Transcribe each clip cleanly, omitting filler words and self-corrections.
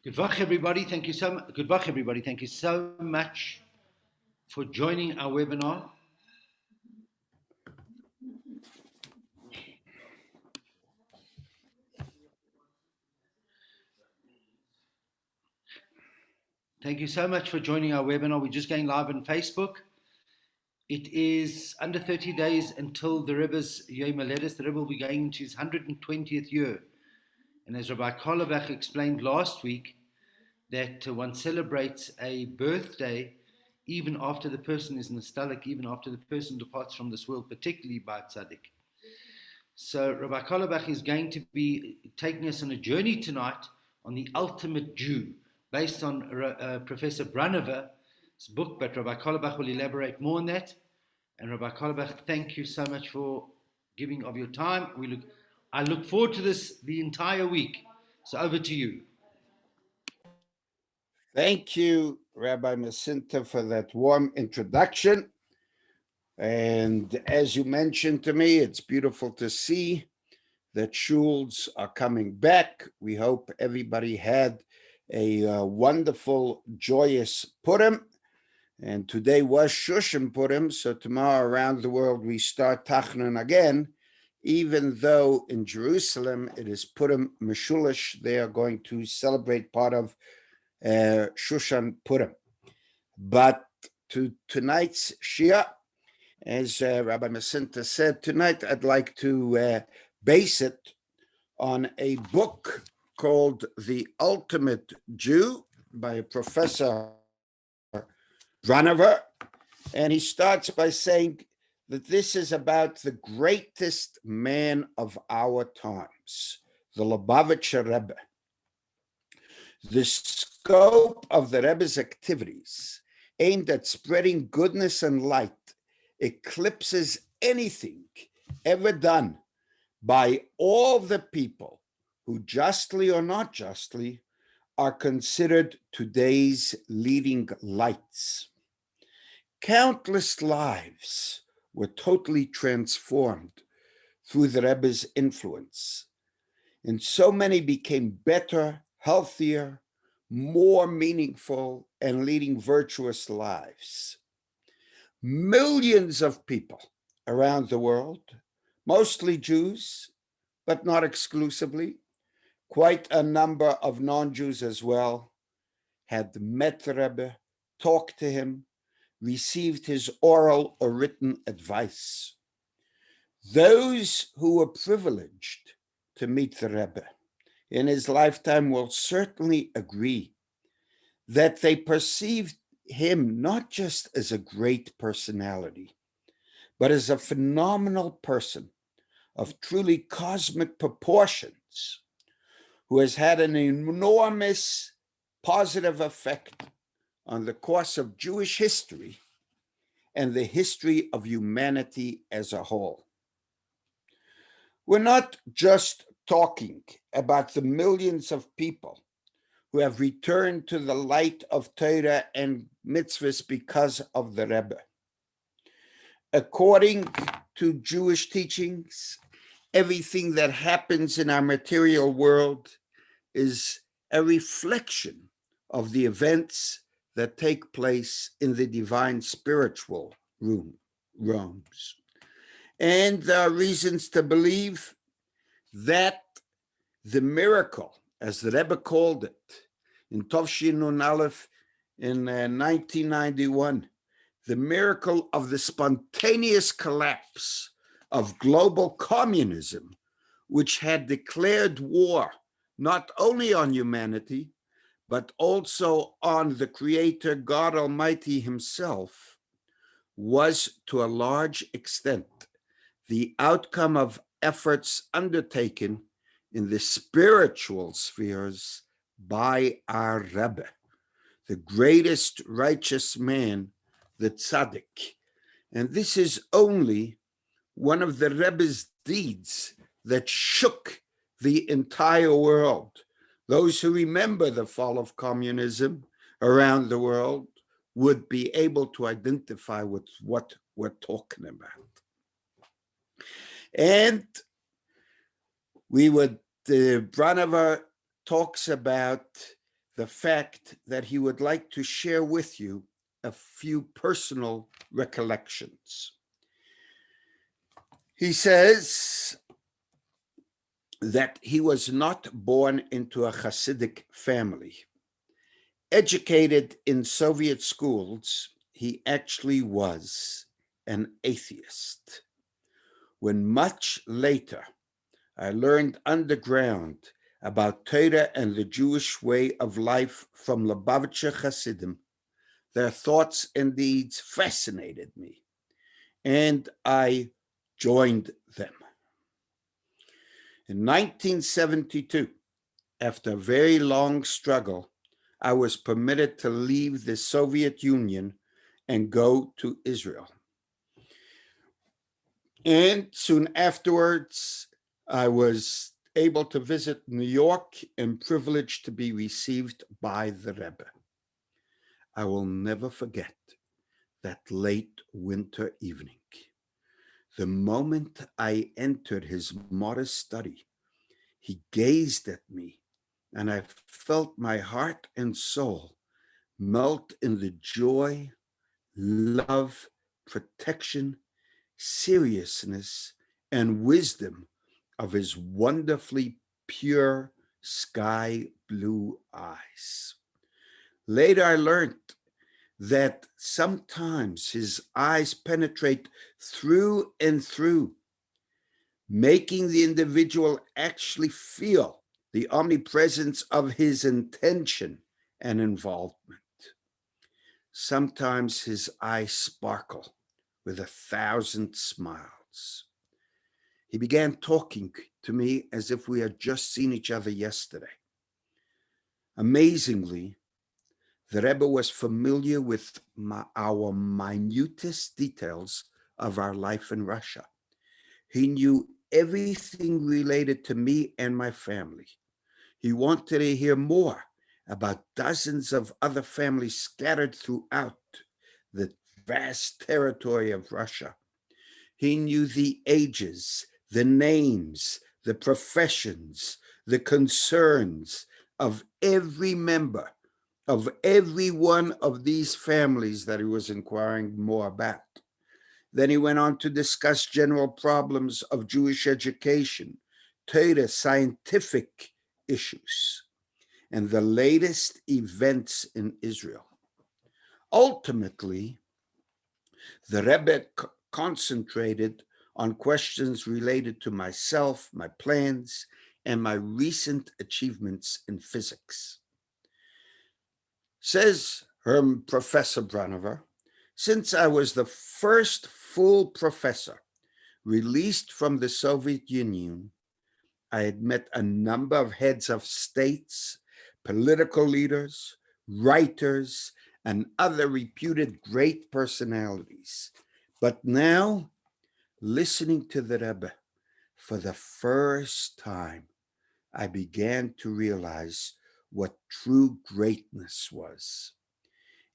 Good vach, everybody. Thank you so much. Good vach, everybody. Thank you so much for joining our webinar. Thank you so much for joining our webinar. We're just going live on Facebook. It is under 30 days until the Rebbe's Yom HaLedes. The Rebbe will be going into his 120th year. And as Rabbi Karlebach explained last week, that one celebrates a birthday even after the person is nostalgic, even after the person departs from this world, particularly by tzaddik. So Rabbi Karlebach is going to be taking us on a journey tonight on the ultimate Jew, based on Professor Branover's book, but Rabbi Karlebach will elaborate more on that. And Rabbi Karlebach, thank you so much for giving of your time. I look forward to this the entire week. So over to you. Thank you, Rabbi Masinta, for that warm introduction. And as you mentioned to me, it's beautiful to see that shuls are coming back. We hope everybody had a wonderful, joyous Purim. And today was Shushan Purim, so tomorrow around the world we start Tachnun again, even though in Jerusalem it is Purim Meshulish. They are going to celebrate part of Shushan Purim. But to tonight's Shia, as Rabbi Masinta said, tonight I'd like to base it on a book called The Ultimate Jew by Professor Branover. And he starts by saying that this is about the greatest man of our times, the Lubavitcher Rebbe. The scope of the Rebbe's activities aimed at spreading goodness and light eclipses anything ever done by all the people who, justly or not justly, are considered today's leading lights. Countless lives were totally transformed through the Rebbe's influence, and so many became better, healthier, more meaningful, and leading virtuous lives. Millions of people around the world, mostly Jews, but not exclusively, quite a number of non-Jews as well, had met the Rebbe, talked to him, received his oral or written advice. Those who were privileged to meet the Rebbe in his lifetime will certainly agree that they perceived him not just as a great personality, but as a phenomenal person of truly cosmic proportions, who has had an enormous positive effect on the course of Jewish history and the history of humanity as a whole. We're not just talking about the millions of people who have returned to the light of Torah and mitzvahs because of the Rebbe. According to Jewish teachings, everything that happens in our material world is a reflection of the events that take place in the divine spiritual realms. And there are reasons to believe that the miracle, as the Rebbe called it, in Tovshin Nun Aleph in 1991, the miracle of the spontaneous collapse of global communism, which had declared war not only on humanity, but also on the Creator, God Almighty himself, was to a large extent the outcome of efforts undertaken in the spiritual spheres by our Rebbe, the greatest righteous man, the tzaddik. And this is only one of the Rebbe's deeds that shook the entire world. Those who remember the fall of communism around the world would be able to identify with what we're talking about. And Branover talks about the fact that he would like to share with you a few personal recollections. He says that he was not born into a Hasidic family. Educated in Soviet schools, he actually was an atheist. When much later I learned underground about Torah and the Jewish way of life from Lubavitcher Hasidim, their thoughts and deeds fascinated me, and I joined them. In 1972, after a very long struggle, I was permitted to leave the Soviet Union and go to Israel. And soon afterwards, I was able to visit New York and privileged to be received by the Rebbe. I will never forget that late winter evening. The moment I entered his modest study, he gazed at me, and I felt my heart and soul melt in the joy, love, protection, seriousness, and wisdom of his wonderfully pure sky blue eyes. Later, I learned that sometimes his eyes penetrate through and through, making the individual actually feel the omnipresence of his intention and involvement. Sometimes his eyes sparkle with 1,000 smiles. He began talking to me as if we had just seen each other yesterday. Amazingly, the Rebbe was familiar with our minutest details of our life in Russia. He knew everything related to me and my family. He wanted to hear more about dozens of other families scattered throughout the vast territory of Russia. He knew the ages, the names, the professions, the concerns of every member of every one of these families that he was inquiring more about. Then he went on to discuss general problems of Jewish education, Torah, scientific issues, and the latest events in Israel. Ultimately, the Rebbe concentrated on questions related to myself, my plans, and my recent achievements in physics. Says Professor Branover, since I was the first full professor released from the Soviet Union, I had met a number of heads of states, political leaders, writers, and other reputed great personalities. But now, listening to the Rebbe for the first time, I began to realize what true greatness was.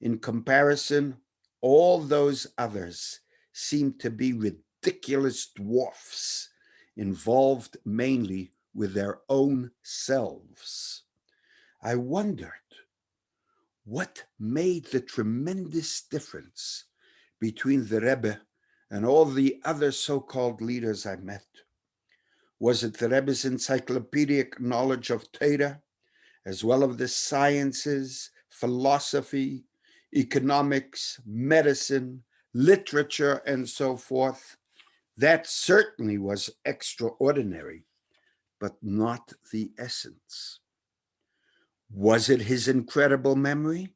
In comparison, all those others seemed to be ridiculous dwarfs, involved mainly with their own selves. I wondered what made the tremendous difference between the Rebbe and all the other so-called leaders I met. Was it the Rebbe's encyclopedic knowledge of Torah, as well as the sciences, philosophy, economics, medicine, literature, and so forth? That certainly was extraordinary, but not the essence. Was it his incredible memory?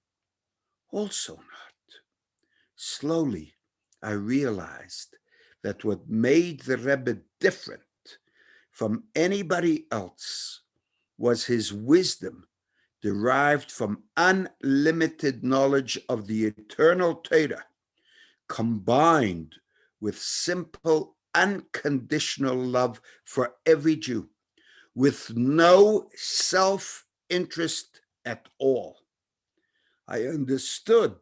Also not. Slowly, I realized that what made the Rebbe different from anybody else was his wisdom derived from unlimited knowledge of the eternal Torah, combined with simple, unconditional love for every Jew, with no self-interest at all. I understood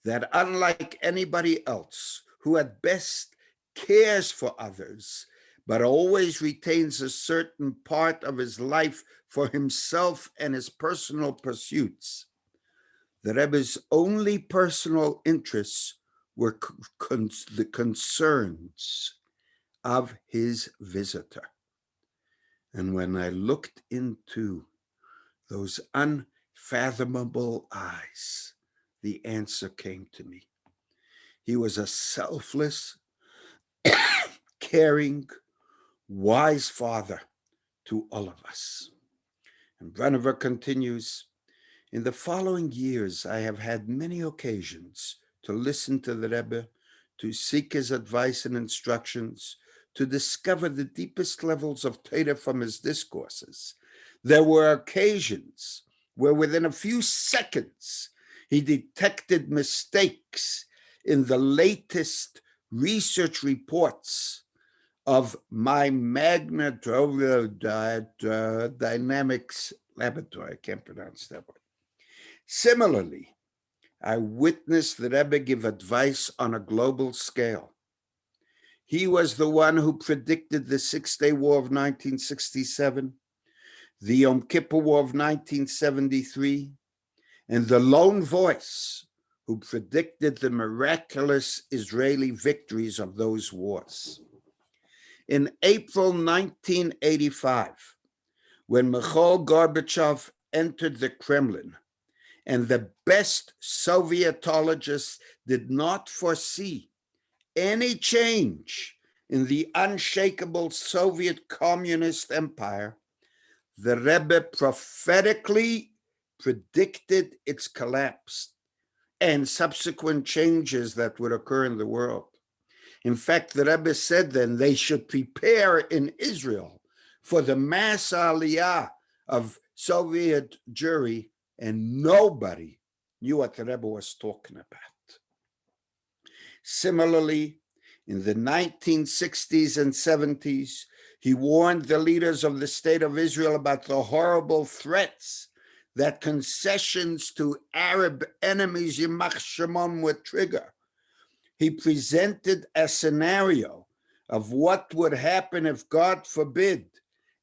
that unlike anybody else who at best cares for others, but always retains a certain part of his life for himself and his personal pursuits, the Rebbe's only personal interests were the concerns of his visitor. And when I looked into those unfathomable eyes, the answer came to me. He was a selfless, caring, wise father to all of us. And Brennever continues, in the following years, I have had many occasions to listen to the Rebbe, to seek his advice and instructions, to discover the deepest levels of Torah from his discourses. There were occasions where within a few seconds, he detected mistakes in the latest research reports of my magnetodynamics laboratory. I can't pronounce that word. Similarly, I witnessed the Rebbe give advice on a global scale. He was the one who predicted the Six-Day War of 1967, the Yom Kippur War of 1973, and the lone voice who predicted the miraculous Israeli victories of those wars. In April 1985, when Mikhail Gorbachev entered the Kremlin, and the best Sovietologists did not foresee any change in the unshakable Soviet communist empire, the Rebbe prophetically predicted its collapse and subsequent changes that would occur in the world. In fact, the Rebbe said then they should prepare in Israel for the mass aliyah of Soviet Jewry, and nobody knew what the Rebbe was talking about. Similarly, in the 1960s and 70s, he warned the leaders of the State of Israel about the horrible threats that concessions to Arab enemies, Yimach Shemon, would trigger. He presented a scenario of what would happen if, God forbid,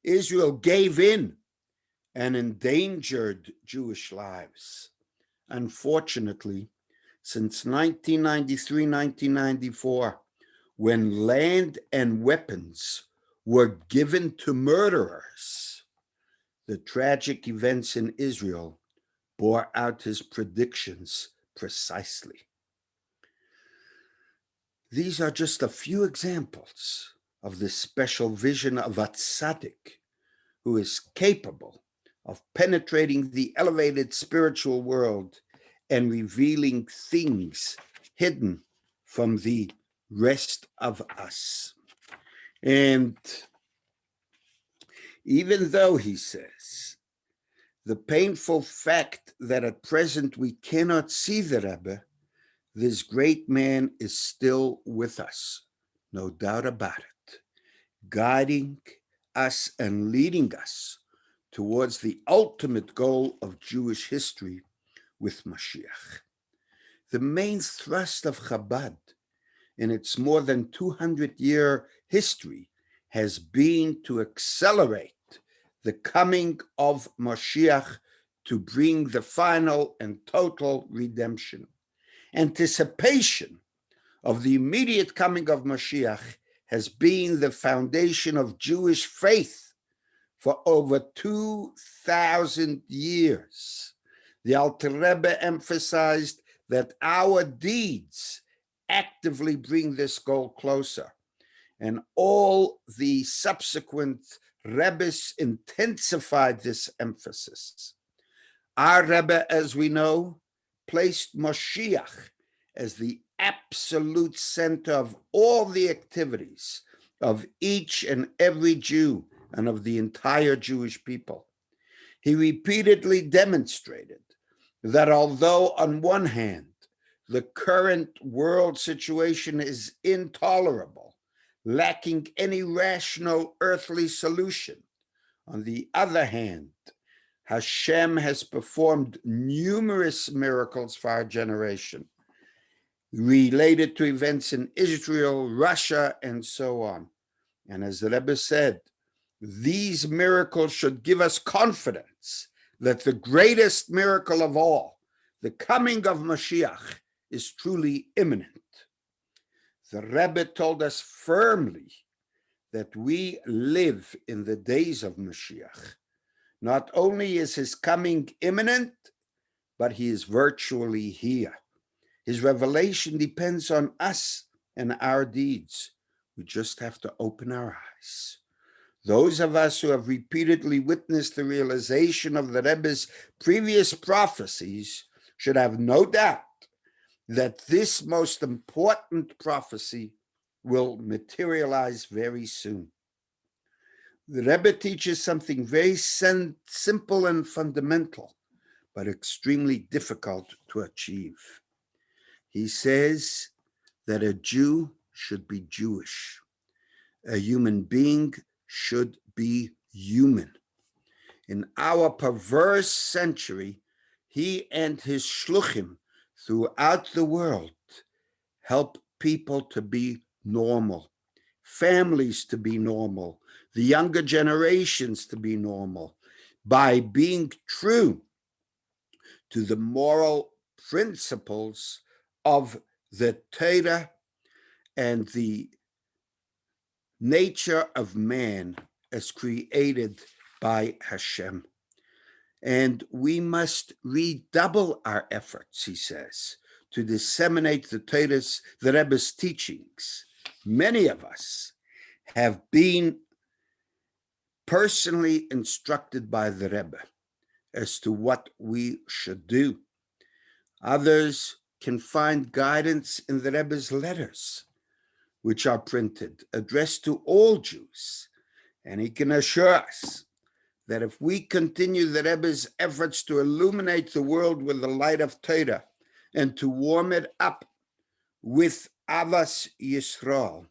Israel gave in and endangered Jewish lives. Unfortunately, since 1993-1994, when land and weapons were given to murderers, the tragic events in Israel bore out his predictions precisely. These are just a few examples of the special vision of a tzaddik who is capable of penetrating the elevated spiritual world and revealing things hidden from the rest of us. And even though, he says, the painful fact that at present we cannot see the Rebbe, this great man is still with us, no doubt about it, guiding us and leading us towards the ultimate goal of Jewish history with Mashiach. The main thrust of Chabad in its more than 200-year history has been to accelerate the coming of Mashiach to bring the final and total redemption. Anticipation of the immediate coming of Mashiach has been the foundation of Jewish faith for over 2,000 years. The Alter Rebbe emphasized that our deeds actively bring this goal closer, and all the subsequent Rebbes intensified this emphasis. Our Rebbe, as we know, placed Mashiach as the absolute center of all the activities of each and every Jew and of the entire Jewish people. He repeatedly demonstrated that although on one hand, the current world situation is intolerable, lacking any rational earthly solution, on the other hand, Hashem has performed numerous miracles for our generation, related to events in Israel, Russia, and so on. And as the Rebbe said, These miracles should give us confidence that the greatest miracle of all, the coming of Mashiach, is truly imminent. The Rebbe told us firmly that we live in the days of Mashiach. Not only is his coming imminent, but he is virtually here. His revelation depends on us and our deeds. We just have to open our eyes. Those of us who have repeatedly witnessed the realization of the Rebbe's previous prophecies should have no doubt that this most important prophecy will materialize very soon. The Rebbe teaches something very simple and fundamental, but extremely difficult to achieve. He says that a Jew should be Jewish. A human being should be human. In our perverse century, he and his shluchim throughout the world help people to be normal, families to be normal, the younger generations to be normal, by being true to the moral principles of the Torah and the nature of man as created by Hashem. And we must redouble our efforts, he says, to disseminate the Rebbe's teachings. Many of us have been personally instructed by the Rebbe as to what we should do. Others can find guidance in the Rebbe's letters, which are printed, addressed to all Jews. And he can assure us that if we continue the Rebbe's efforts to illuminate the world with the light of Torah and to warm it up with Avas Yisrael,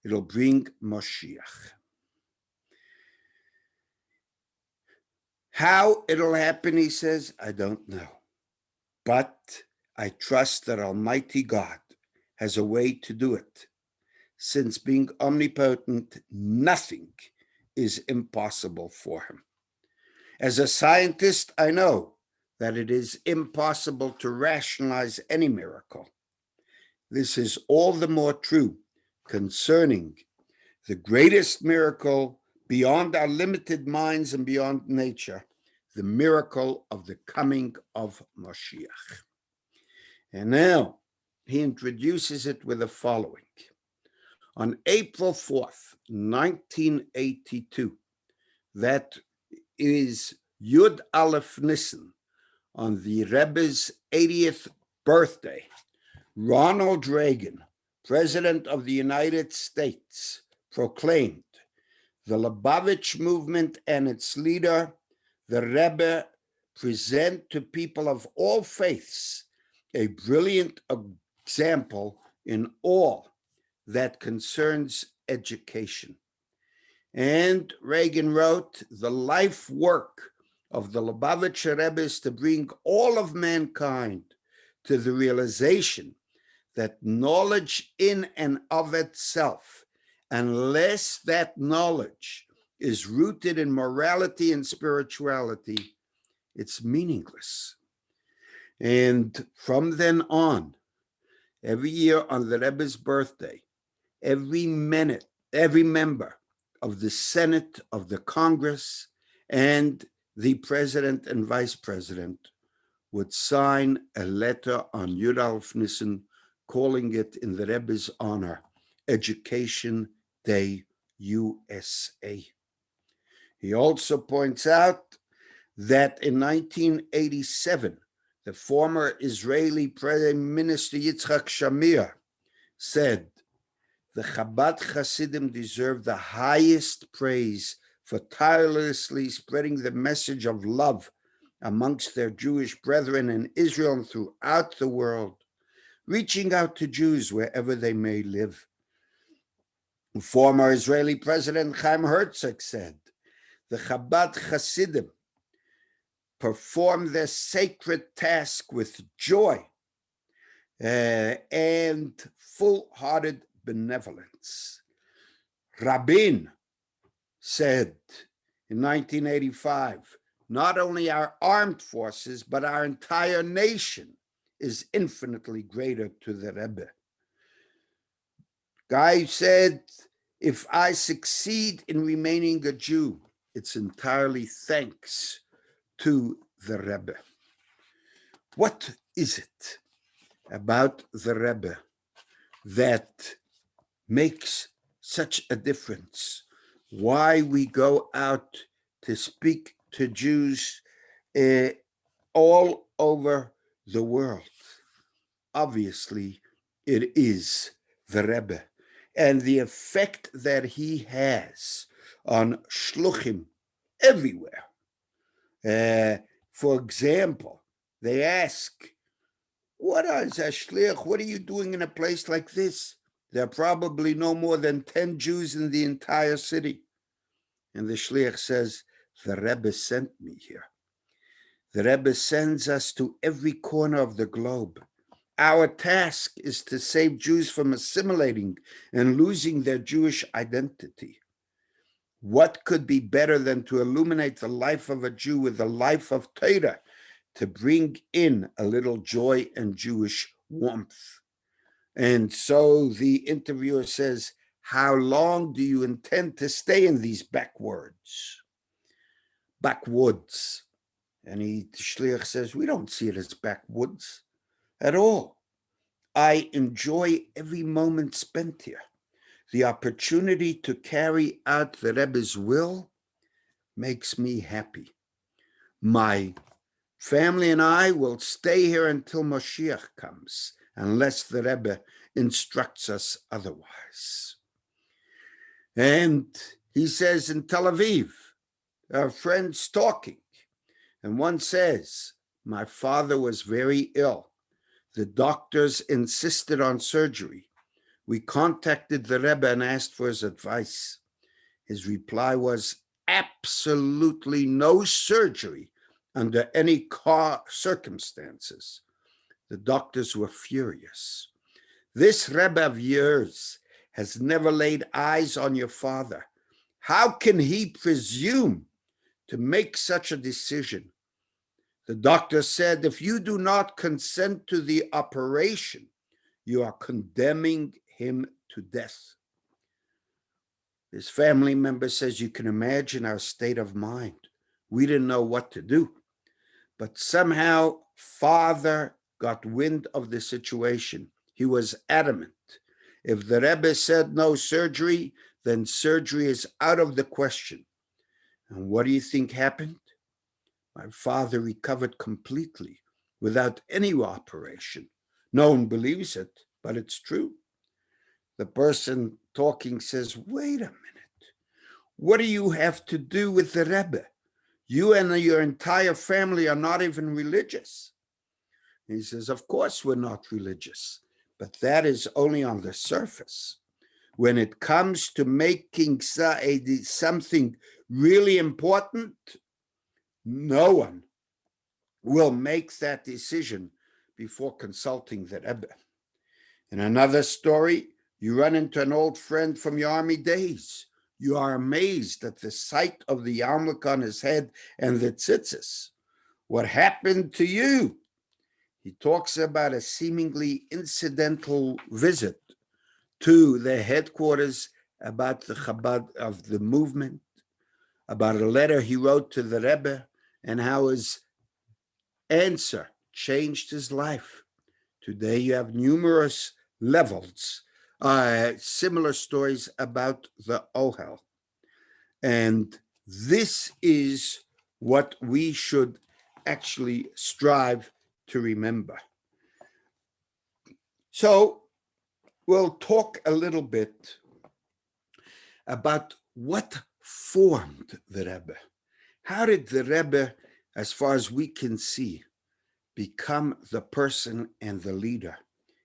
it'll bring Moshiach. How it'll happen, he says, I don't know. But I trust that Almighty God has a way to do it. Since being omnipotent, nothing is impossible for him. As a scientist, I know that it is impossible to rationalize any miracle. This is all the more true concerning the greatest miracle beyond our limited minds and beyond nature, the miracle of the coming of Mashiach. And now he introduces it with the following. On April 4th, 1982, that is Yud Aleph Nisan, on the Rebbe's 80th birthday, Ronald Reagan, President of the United States, proclaimed the Lubavitch movement and its leader, the Rebbe, present to people of all faiths a brilliant example in all that concerns education. And Reagan wrote, the life work of the Lubavitch Rebbe is to bring all of mankind to the realization that knowledge in and of itself, unless that knowledge is rooted in morality and spirituality, it's meaningless. And from then on, every year on the Rebbe's birthday, every member of the Senate, of the Congress, and the president and vice president would sign a letter on Yud Aleph Nisan, calling it in the Rebbe's honor, Education Day USA. He also points out that in 1987, the former Israeli Prime Minister Yitzhak Shamir said, the Chabad Hasidim deserve the highest praise for tirelessly spreading the message of love amongst their Jewish brethren in Israel and throughout the world, reaching out to Jews wherever they may live. Former Israeli President Chaim Herzog said, the Chabad Hasidim perform their sacred task with joy and full-hearted benevolence. Rabbeim, said in 1985, not only our armed forces, but our entire nation is infinitely greater to the Rebbe. Guy said, if I succeed in remaining a Jew, it's entirely thanks to the Rebbe. What is it about the Rebbe that makes such a difference? Why we go out to speak to Jews all over the world? Obviously, it is the Rebbe and the effect that he has on shluchim everywhere. For example, they ask, what is a shlich? What are you doing in a place like this? There are probably no more than 10 Jews in the entire city. And the shlich says, the Rebbe sent me here. The Rebbe sends us to every corner of the globe. Our task is to save Jews from assimilating and losing their Jewish identity. What could be better than to illuminate the life of a Jew with the life of Torah, to bring in a little joy and Jewish warmth? And so the interviewer says, how long do you intend to stay in these backwoods? And the shliach says, we don't see it as backwoods at all. I enjoy every moment spent here. The opportunity to carry out the Rebbe's will makes me happy. My family and I will stay here until Moshiach comes, unless the Rebbe instructs us otherwise. And he says in Tel Aviv, our friends talking, and one says, my father was very ill. The doctors insisted on surgery. We contacted the Rebbe and asked for his advice. His reply was, absolutely no surgery under any circumstances. The doctors were furious. This Rebbe of yours has never laid eyes on your father. How can he presume to make such a decision? The doctor said, if you do not consent to the operation, you are condemning him to death. His family member says, you can imagine our state of mind. We didn't know what to do. But somehow, father got wind of the situation. He was adamant. If the Rebbe said no surgery, then surgery is out of the question. And what do you think happened? My father recovered completely without any operation. No one believes it, but it's true. The person talking says, wait a minute. What do you have to do with the Rebbe? You and your entire family are not even religious. He says, of course we're not religious, but that is only on the surface. When it comes to making something really important, no one will make that decision before consulting the Rebbe. In another story, you run into an old friend from your army days. You are amazed at the sight of the yarmulke on his head and the tzitzis. What happened to you? He talks about a seemingly incidental visit to the headquarters about the Chabad of the movement, about a letter he wrote to the Rebbe, and how his answer changed his life. Today you have numerous levels, similar stories about the Ohel. And this is what we should actually strive to remember. So we'll talk a little bit about what formed the Rebbe. How did the Rebbe, as far as we can see, become the person and the leader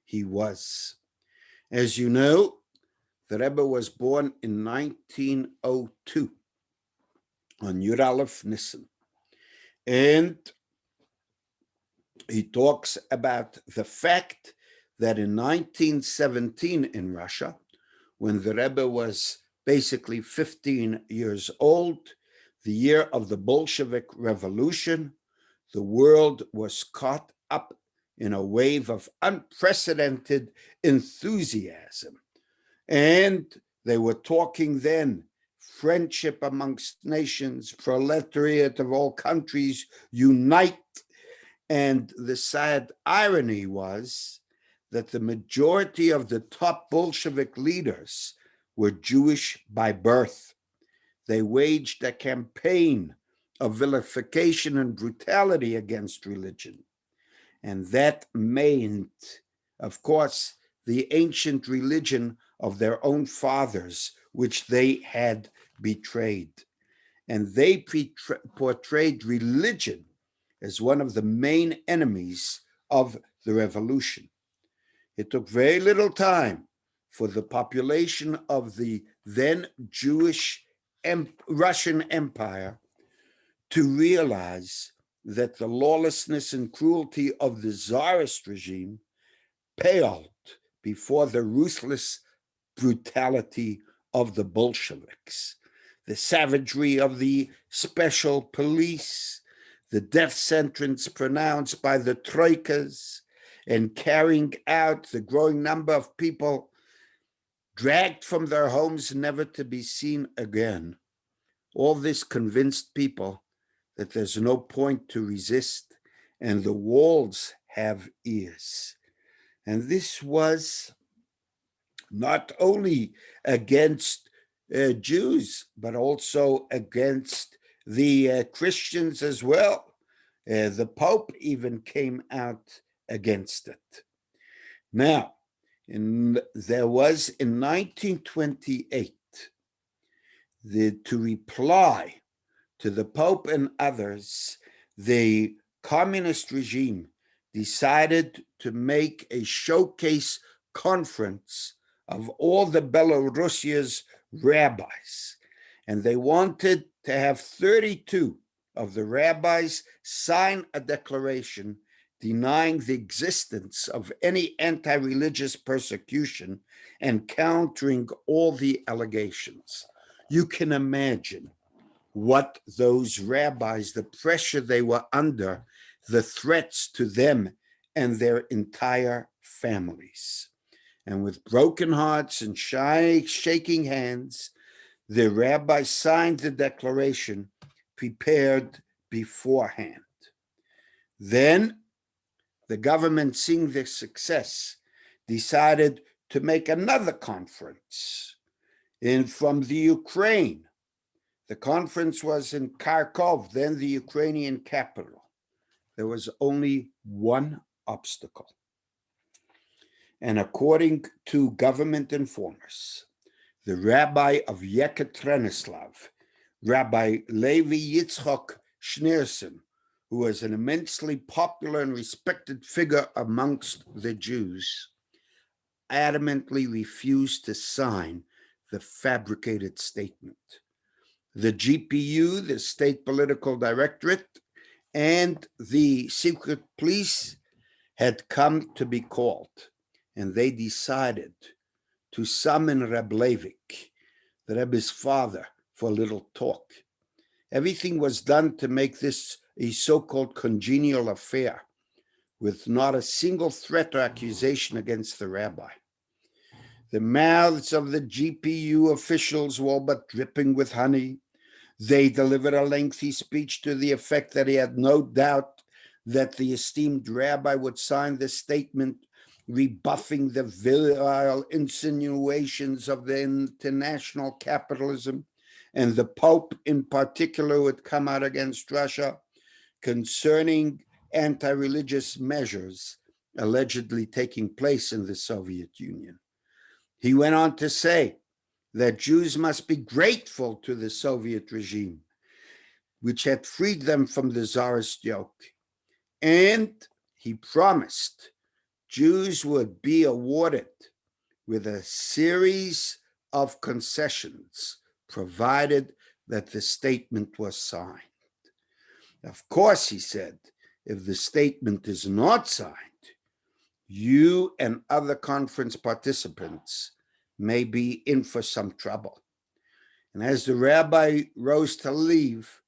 he was? As you know, the Rebbe was born in 1902 on Yud Aleph Nisan. And he talks about the fact that in 1917 in Russia, when the Rebbe was basically 15 years old, the year of the Bolshevik Revolution. The world was caught up in a wave of unprecedented enthusiasm. And they were talking then friendship amongst nations, proletariat of all countries unite. And the sad irony was that the majority of the top Bolshevik leaders were Jewish by birth. They waged a campaign of vilification and brutality against religion. And that meant, of course, the ancient religion of their own fathers, which they had betrayed. And they portrayed religion as one of the main enemies of the revolution. It took very little time for the population of the then Jewish Russian Empire to realize that the lawlessness and cruelty of the Tsarist regime paled before the ruthless brutality of the Bolsheviks, the savagery of the special police, the death sentence pronounced by the troikas, and carrying out the growing number of people dragged from their homes never to be seen again. All this convinced people that there's no point to resist, and the walls have ears. And this was not only against Jews, but also against the Christians as well. The Pope even came out against it. Now, there was in 1928, to reply to the Pope and others, the communist regime decided to make a showcase conference of all the Belarusia's rabbis. And they wanted to have 32 of the rabbis sign a declaration denying the existence of any anti-religious persecution and countering all the allegations. You can imagine what those rabbis, the pressure they were under, the threats to them and their entire families. And with broken hearts and shaking hands, the rabbi signed the declaration prepared beforehand. Then the government, seeing their success, decided to make another conference from the Ukraine. The conference was in Kharkov, then the Ukrainian capital. There was only one obstacle. And according to government informers, the rabbi of Yekaterinoslav, Rabbi Levi Yitzchok Schneerson, who was an immensely popular and respected figure amongst the Jews, adamantly refused to sign the fabricated statement. The GPU, the State Political Directorate, and the secret police had come to be called, and they decided to summon Reb Levik, the Rebbe's father, for a little talk. Everything was done to make this a so-called congenial affair, with not a single threat or accusation against the rabbi. The mouths of the GPU officials were all but dripping with honey. They delivered a lengthy speech to the effect that he had no doubt that the esteemed rabbi would sign the statement rebuffing the virile insinuations of the international capitalism, and the Pope in particular would come out against Russia concerning anti-religious measures allegedly taking place in the Soviet Union. He went on to say that Jews must be grateful to the Soviet regime, which had freed them from the Tsarist yoke. And he promised Jews would be awarded with a series of concessions, provided that the statement was signed. Of course, he said, if the statement is not signed, you and other conference participants may be in for some trouble. And as the rabbi rose to leave,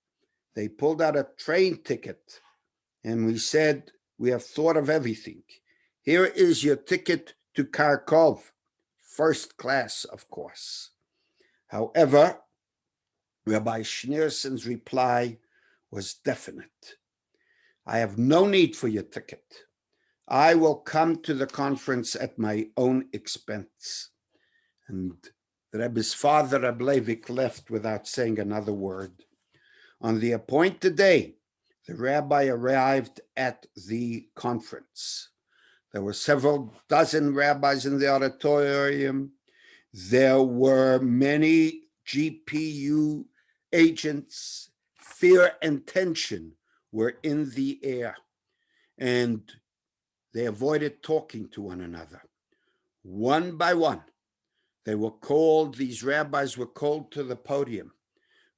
they pulled out a train ticket, and we said, we have thought of everything. Here is your ticket to Kharkov, first class, of course. However, Rabbi Schneerson's reply was definite. I have no need for your ticket. I will come to the conference at my own expense. And the Rebbe's father, Rebbe Leivik, left without saying another word. On the appointed day, the rabbi arrived at the conference. There were several dozen rabbis in the auditorium. There were many GPU agents. Fear and tension were in the air, and they avoided talking to one another. One by one, these rabbis were called to the podium,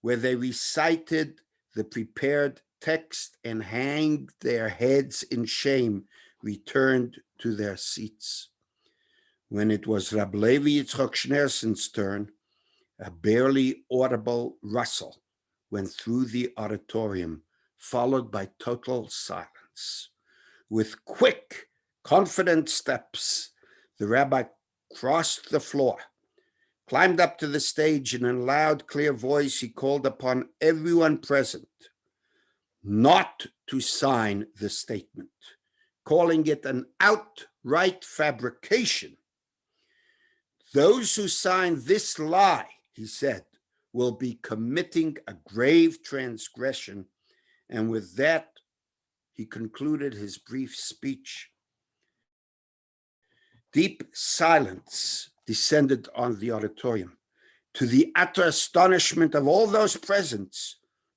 where they recited the prepared text and hanged their heads in shame, returned to their seats. When it was Rabbi Levi Yitzchok Schneerson's turn, a barely audible rustle went through the auditorium, followed by total silence. With quick, confident steps, the rabbi crossed the floor, climbed up to the stage, and in a loud, clear voice, he called upon everyone present not to sign the statement, calling it an outright fabrication. Those who sign this lie, he said, will be committing a grave transgression. And with that, he concluded his brief speech. Deep silence descended on the auditorium. To the utter astonishment of all those present,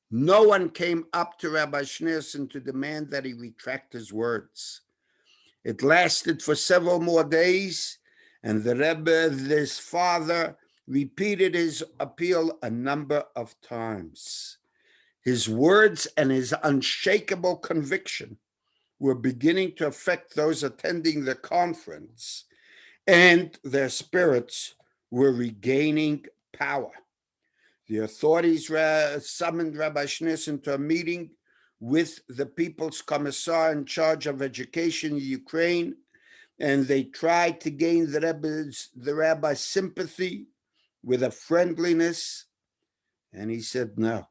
no one came up to Rabbi Schneerson to demand that he retract his words. It lasted for several more days, and the Rebbe, his father, repeated his appeal a number of times. His words and his unshakable conviction were beginning to affect those attending the conference, and their spirits were regaining power. The authorities summoned Rabbi Schneerson to a meeting with the People's Commissar in charge of education in Ukraine, and they tried to gain the rabbi's sympathy with a friendliness, and he said no.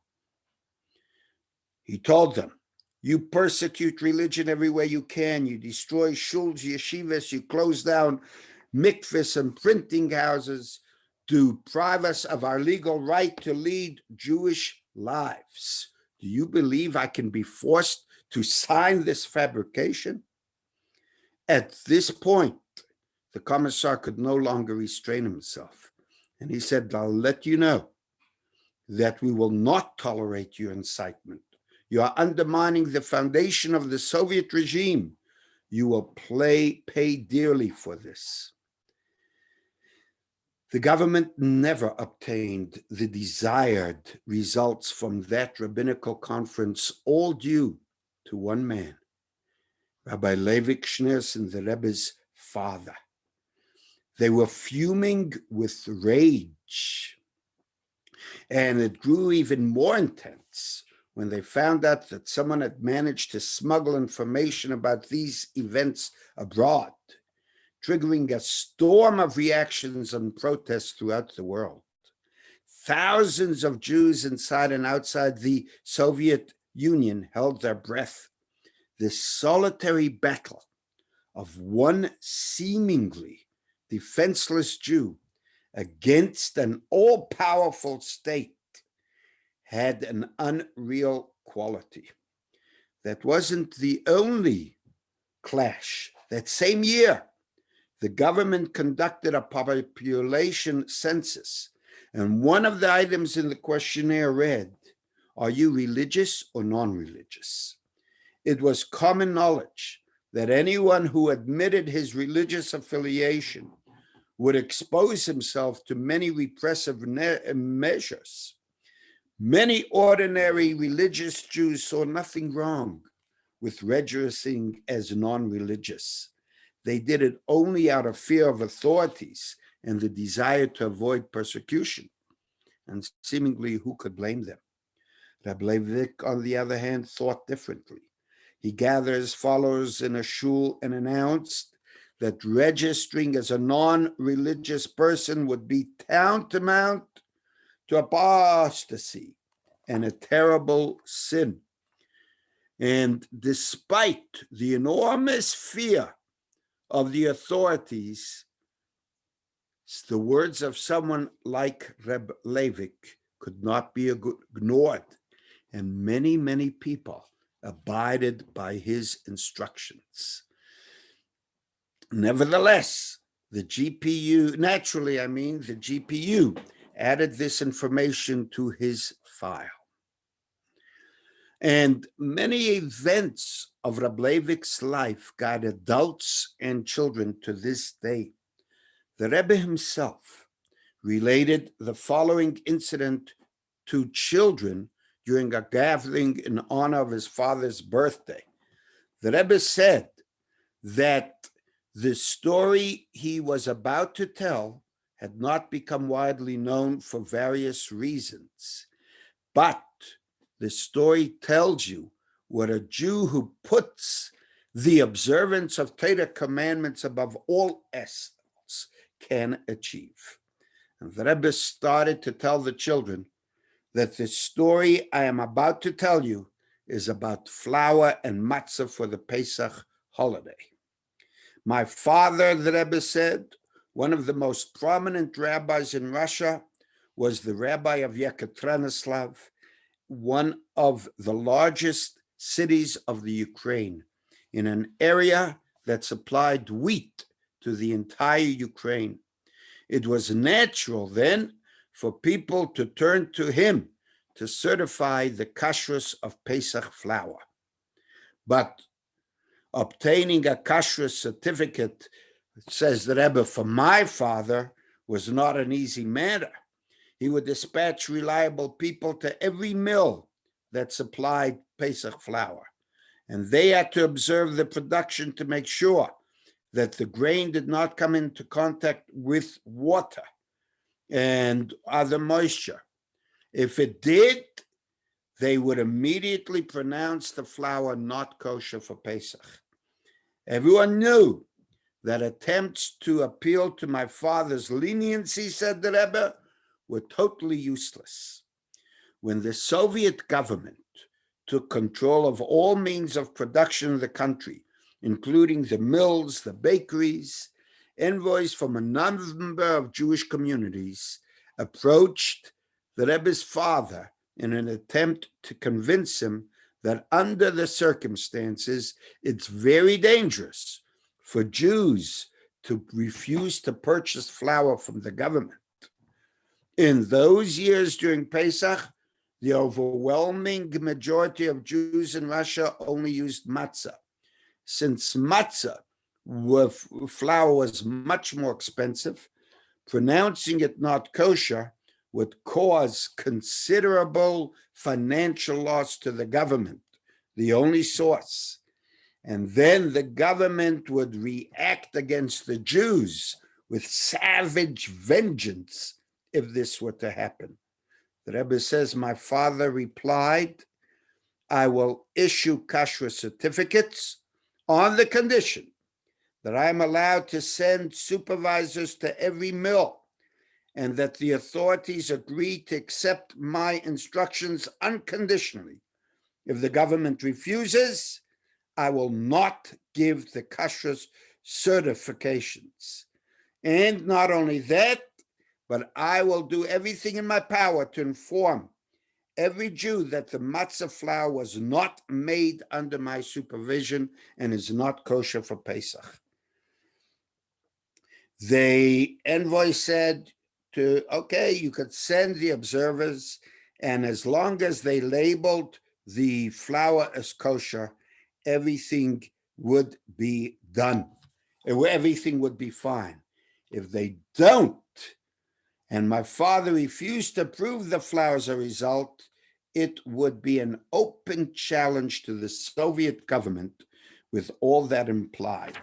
He told them, you persecute religion everywhere you can. You destroy shuls, yeshivas, you close down mikvahs and printing houses, deprive us of our legal right to lead Jewish lives. Do you believe I can be forced to sign this fabrication? At this point, the commissar could no longer restrain himself. And he said, I'll let you know that we will not tolerate your incitement. You are undermining the foundation of the Soviet regime. You will pay dearly for this. The government never obtained the desired results from that rabbinical conference, all due to one man, Rabbi Levi Schneerson, the Rebbe's father. They were fuming with rage, and it grew even more intense when they found out that someone had managed to smuggle information about these events abroad, triggering a storm of reactions and protests throughout the world. Thousands of Jews inside and outside the Soviet Union held their breath. This solitary battle of one seemingly defenseless Jew against an all-powerful state had an unreal quality. That wasn't the only clash. That same year, the government conducted a population census, and one of the items in the questionnaire read, are you religious or non-religious? It was common knowledge that anyone who admitted his religious affiliation would expose himself to many repressive measures. Many ordinary religious Jews saw nothing wrong with registering as non-religious. They did it only out of fear of authorities and the desire to avoid persecution. and seemingly who could blame them? Rabbi Leivik, on the other hand, thought differently. He gathered his followers in a shul and announced that registering as a non-religious person would be tantamount to apostasy and a terrible sin. And despite the enormous fear of the authorities, the words of someone like Reb Leivik could not be ignored, and many, many people abided by his instructions. Nevertheless, the GPU added this information to his file. And many events of Reb Leivik's life guide adults and children to this day. The Rebbe himself related the following incident to children during a gathering in honor of his father's birthday. The Rebbe said that the story he was about to tell had not become widely known for various reasons, but the story tells you what a Jew who puts the observance of Torah commandments above all else can achieve. And the Rebbe started to tell the children that the story I am about to tell you is about flour and matzah for the Pesach holiday. My father, the Rebbe said, one of the most prominent rabbis in Russia, was the rabbi of Yekaterinoslav, one of the largest cities of the Ukraine, in an area that supplied wheat to the entire Ukraine. It was natural then for people to turn to him to certify the kashrus of Pesach flour. But obtaining a kashrus certificate, says the Rebbe, for my father was not an easy matter. He would dispatch reliable people to every mill that supplied Pesach flour, and they had to observe the production to make sure that the grain did not come into contact with water and other moisture. If it did, they would immediately pronounce the flour not kosher for Pesach. Everyone knew that attempts to appeal to my father's leniency, said the Rebbe, were totally useless. When the Soviet government took control of all means of production in the country, including the mills, the bakeries, envoys from a number of Jewish communities approached the Rebbe's father in an attempt to convince him that under the circumstances, it's very dangerous for Jews to refuse to purchase flour from the government. In those years during Pesach, the overwhelming majority of Jews in Russia only used matzah. Since matzah flour was much more expensive, pronouncing it not kosher would cause considerable financial loss to the government, the only source. And then the government would react against the Jews with savage vengeance if this were to happen. The Rebbe says, my father replied, I will issue kashrus certificates on the condition that I am allowed to send supervisors to every mill and that the authorities agree to accept my instructions unconditionally. If the government refuses, I will not give the kashrus certifications. And not only that, but I will do everything in my power to inform every Jew that the matzah flour was not made under my supervision and is not kosher for Pesach. The envoy said okay, you could send the observers, and as long as they labeled the flour as kosher, everything would be done. Everything would be fine. If they don't, and my father refused to prove the flour as a result, it would be an open challenge to the Soviet government with all that implied.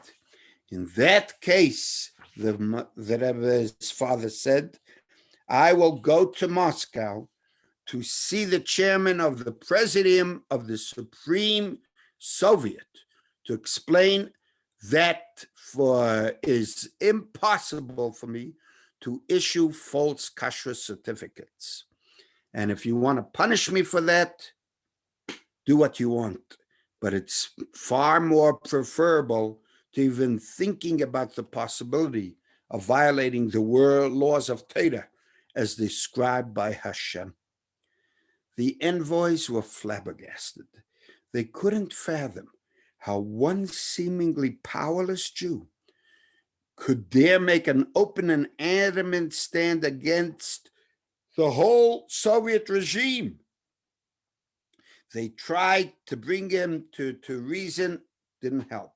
In that case, the Rebbe's father said, I will go to Moscow to see the chairman of the Presidium of the Supreme Soviet to explain that is impossible for me to issue false kashrut certificates. And if you want to punish me for that, do what you want. But it's far more preferable to even thinking about the possibility of violating the laws of Torah as described by Hashem. The envoys were flabbergasted. They couldn't fathom how one seemingly powerless Jew could dare make an open and adamant stand against the whole Soviet regime. They tried to bring him to reason, didn't help.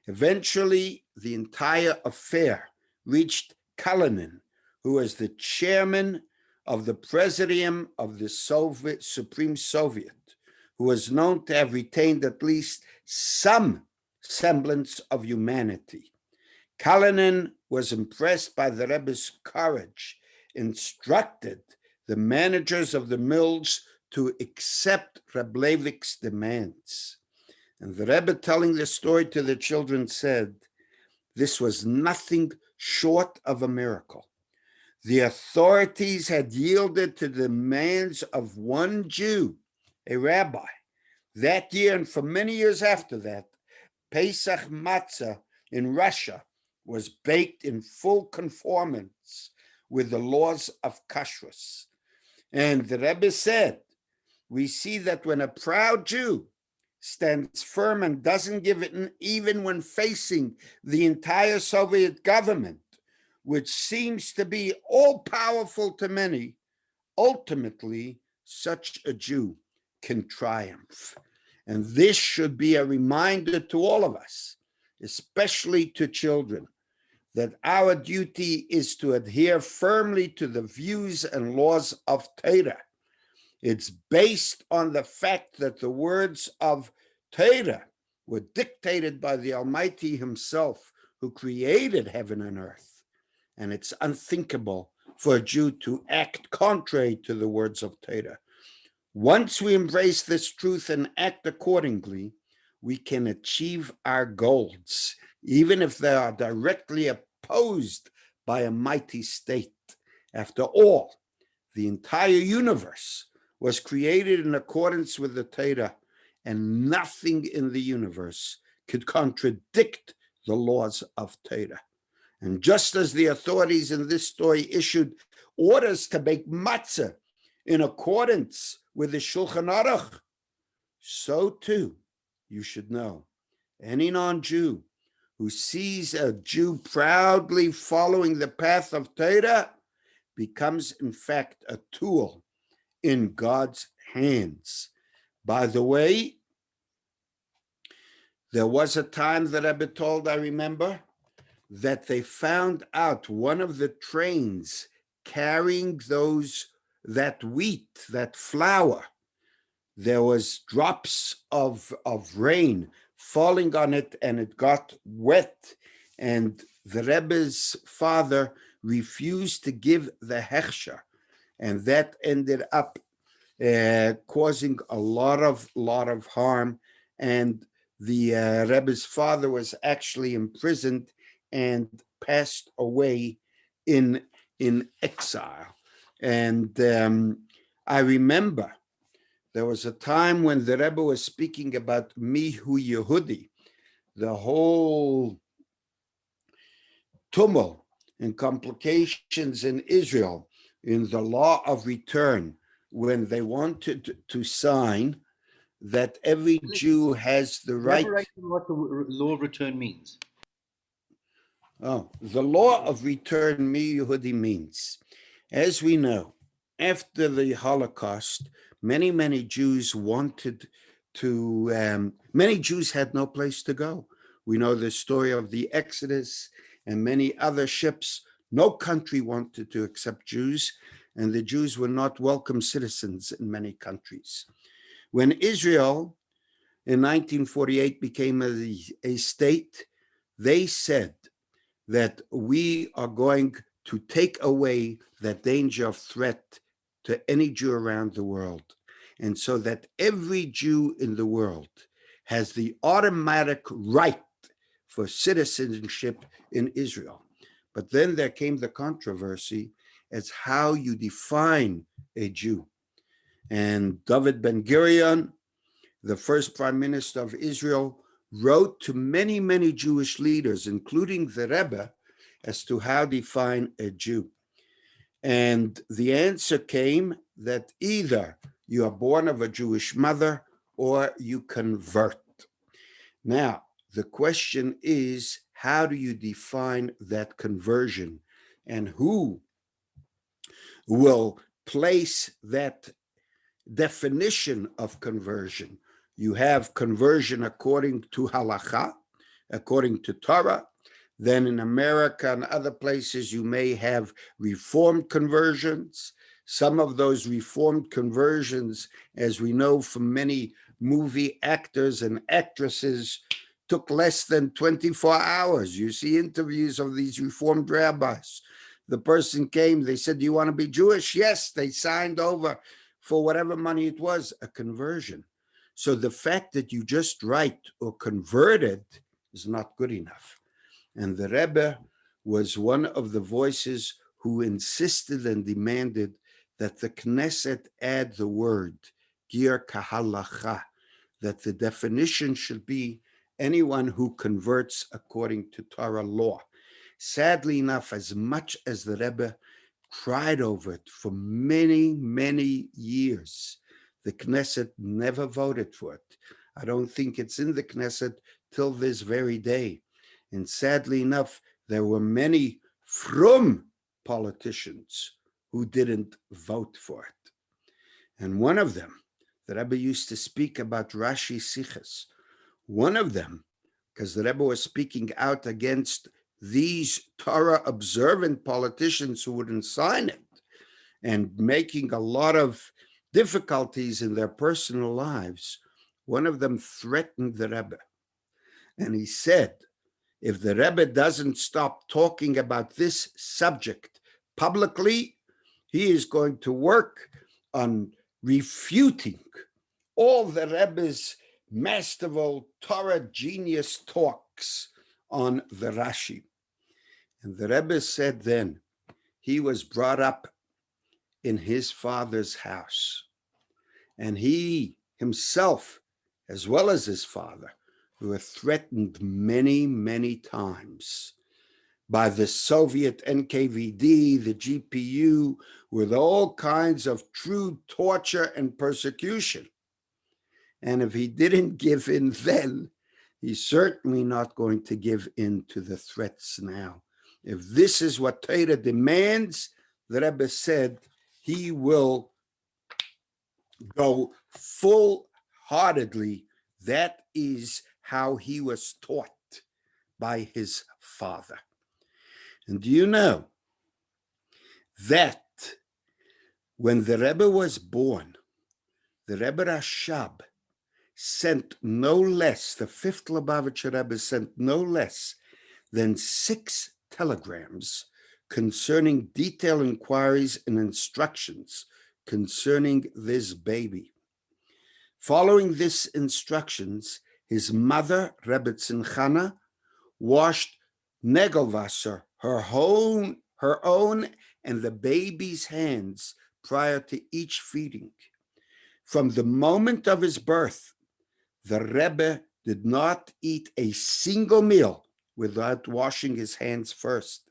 Eventually, the entire affair reached Kalinin, who was the chairman of the Presidium of the Supreme Soviet, who was known to have retained at least some semblance of humanity. Kalinin was impressed by the Rebbe's courage, instructed the managers of the mills to accept Reb Leivik's demands. And the Rebbe, telling the story to the children, said, this was nothing short of a miracle. The authorities had yielded to the demands of one Jew, a rabbi. That year, and for many years after that, Pesach matzah in Russia was baked in full conformance with the laws of kashrus. And the Rebbe said, we see that when a proud Jew stands firm and doesn't give in, even when facing the entire Soviet government, which seems to be all-powerful to many, ultimately, such a Jew can triumph. And this should be a reminder to all of us, especially to children, that our duty is to adhere firmly to the views and laws of Torah. It's based on the fact that the words of Torah were dictated by the Almighty himself, who created heaven and earth. And it's unthinkable for a Jew to act contrary to the words of Torah. Once we embrace this truth and act accordingly, we can achieve our goals, even if they are directly opposed by a mighty state. After all, the entire universe was created in accordance with the Torah, and nothing in the universe could contradict the laws of Torah. And just as the authorities in this story issued orders to bake matzah in accordance with the Shulchan Aruch, so too, you should know, any non-Jew who sees a Jew proudly following the path of Torah becomes, in fact, a tool in God's hands. By the way, there was a time that I've been told, I remember, that they found out one of the trains carrying that wheat, that flour, there was drops of rain falling on it, and it got wet. And the Rebbe's father refused to give the hechsher, and that ended up causing a lot of harm. And the Rebbe's father was actually imprisoned and passed away in exile. And I remember there was a time when the Rebbe was speaking about Mihu Yehudi, the whole tumult and complications in Israel in the law of return, when they wanted to sign that every Jew has the right. Elaborate on what the law of return means. Oh, the law of return, Mi Yehudi, means, as we know, after the Holocaust, many Jews wanted to, many Jews had no place to go. We know the story of the Exodus and many other ships. No country wanted to accept Jews, and the Jews were not welcome citizens in many countries. When Israel in 1948 became a state, they said that we are going to take away that danger of threat to any Jew around the world, and so that every Jew in the world has the automatic right for citizenship in Israel. But then there came the controversy as how you define a Jew. And David Ben-Gurion, the first prime minister of Israel, wrote to many, many Jewish leaders, including the Rebbe, as to how to define a Jew. And the answer came that either you are born of a Jewish mother or you convert. Now, the question is, how do you define that conversion? And who will place that definition of conversion? You have conversion according to halacha, according to Torah. Then in America and other places, you may have reformed conversions. Some of those reformed conversions, as we know from many movie actors and actresses, took less than 24 hours. You see interviews of these reformed rabbis. The person came, they said, "Do you want to be Jewish?" Yes, they signed over for whatever money it was, a conversion. So the fact that you just write or converted is not good enough. And the Rebbe was one of the voices who insisted and demanded that the Knesset add the word Gir Kahalacha, that the definition should be anyone who converts according to Torah law. Sadly enough, as much as the Rebbe cried over it for many, many years, the Knesset never voted for it. I don't think it's in the Knesset till this very day. And sadly enough, there were many frum politicians who didn't vote for it. And one of them, the Rebbe used to speak about Rashi Sichas. One of them, because the Rebbe was speaking out against these Torah observant politicians who wouldn't sign it and making a lot of difficulties in their personal lives, one of them threatened the Rebbe. And he said, if the Rebbe doesn't stop talking about this subject publicly, he is going to work on refuting all the Rebbe's masterful Torah genius talks on the Rashi. And the Rebbe said then, he was brought up in his father's house. And he himself, as well as his father, were threatened many, many times by the Soviet NKVD, the GPU, with all kinds of true torture and persecution. And if he didn't give in then, he's certainly not going to give in to the threats now. If this is what Torah demands, the Rebbe said he will go full-heartedly. That is how he was taught by his father. And do you know that when the Rebbe was born, the Rebbe Rashab sent no less, the fifth Lubavitcher Rebbe sent no less than 6 telegrams concerning detailed inquiries and instructions concerning this baby. Following these instructions, his mother, Rebbe Tzimchana, washed Negelwasser, her own and the baby's hands prior to each feeding. From the moment of his birth, the Rebbe did not eat a single meal without washing his hands first.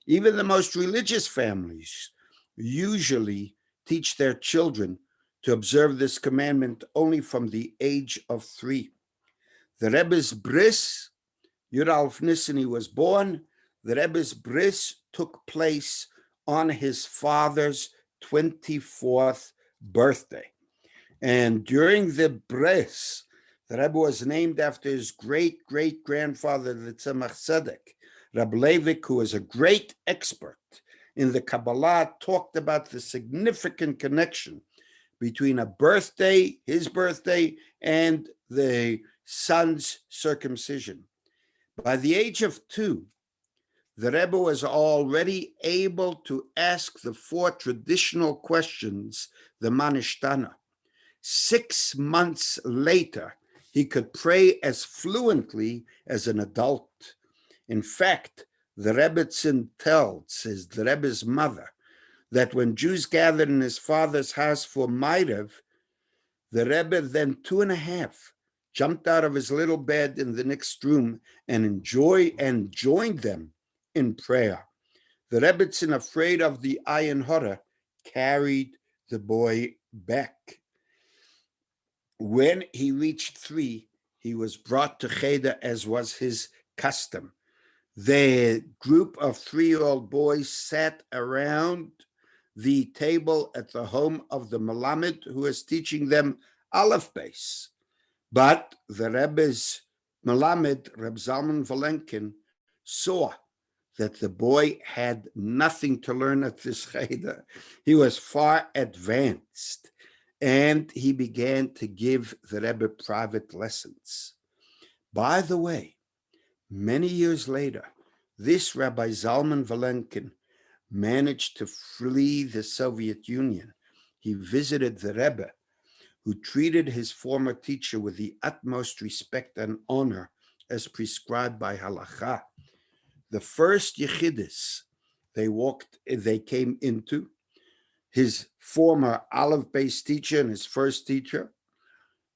Even the most religious families usually teach their children to observe this commandment only from the age of 3. The Rebbe's bris, Yud Aleph Nisan, he was born. The Rebbe's bris took place on his father's 24th birthday. And during the bris, the Rebbe was named after his great-great-grandfather, the Tzemach Tzedek. Rabbi Leivik, who was a great expert in the Kabbalah, talked about the significant connection between a birthday, his birthday, and the son's circumcision. By the age of 2, the Rebbe was already able to ask the 4 traditional questions, the Manishtana. 6 months later, he could pray as fluently as an adult. In fact, the Rebbetzin says the Rebbe's mother, that when Jews gathered in his father's house for Ma'ariv, the Rebbe then 2.5 jumped out of his little bed in the next room and joined them in prayer. The Rebbetzin, afraid of the Ayin Hora, carried the boy back. When he reached 3, he was brought to Cheder as was his custom. The group of 3-year-old boys sat around the table at the home of the Melamed, who was teaching them Aleph Beis. But the Rebbe's Melamed, Reb Zalman Valenkin, saw that the boy had nothing to learn at this Cheder. He was far advanced, and he began to give the Rebbe private lessons. By the way, many years later, this Rabbi Zalman Valenkin managed to flee the Soviet Union. He visited the Rebbe, who treated his former teacher with the utmost respect and honor as prescribed by halacha. The first yechidus they came into, his former Aleph Beis teacher and his first teacher